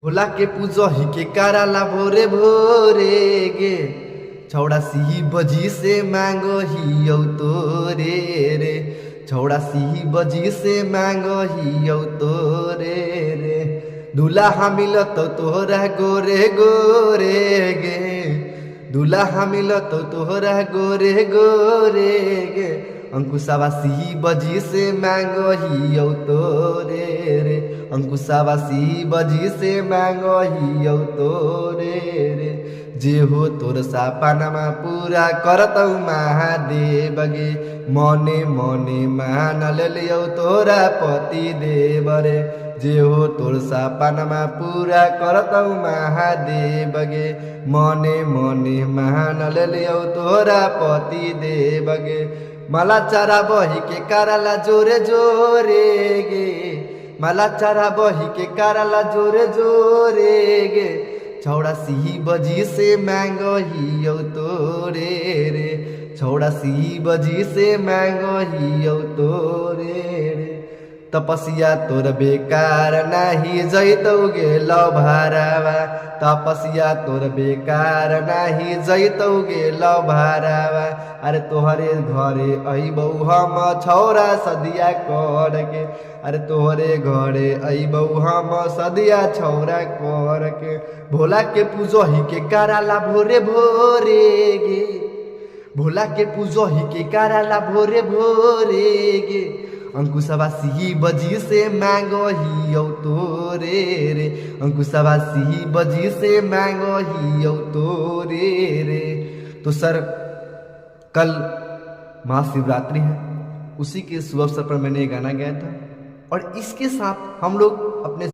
भोला के पूजो ही के कराला भोरे भोरे गे छौड़ा सिही बजी से मांगो ही औ तोरे रे छौड़ा सिही बजी से मांगो ही औ तोरे रे दूल्हा मिलत तोहरा गोरे गोरे गे दूल्हा मिलत तोहरा गोरे गोरे गे अंकुशावा सिही बजी से मांगो ही औ तोरे रे अंकुशावा सिही बजी से मांगो ही औ तोरे रे जे हो तोर सपनामा पूरा करतौ महादेव गे मने मने मान लियौ तोरा पति देव रे जे हो तोर सपनामा पूरा करतौ महादेव गे मने मने मान लियौ तोरा पति देव गे मला चारा बही के कराला जोरे जोरे गे मला चारा बही के कराला जोरे जोरे गे छौड़ा सिही बजी से मांगो ही औ तोरे रे छौड़ा सिही बजी से मांगो ही औ तोरे रे तपस्या तोर बेकार नाही जैतौ गेल भारावा तपस्या तोर बेकार नाही जैतौ गेल भारावा अरे तोहरे घरे अइबौ हम छौरा सदिया कर के अरे तोहरे घरे अइबौ हम सदिया छौरा कर के भोला के पूजो ही के कराला भोरे भोरे गे भोला के पूजो ही के कराला भोरे भोरे गे अंकुशावा सिही बजी से मांगो ही औ तोरे रे अंकुशावा सिही बजी से मांगो ही औ तोरे रे। तो सर कल महाशिवरात्रि है, उसी के शुभ अवसर पर मैंने ये गाना गाया था और इसके साथ हम लोग अपने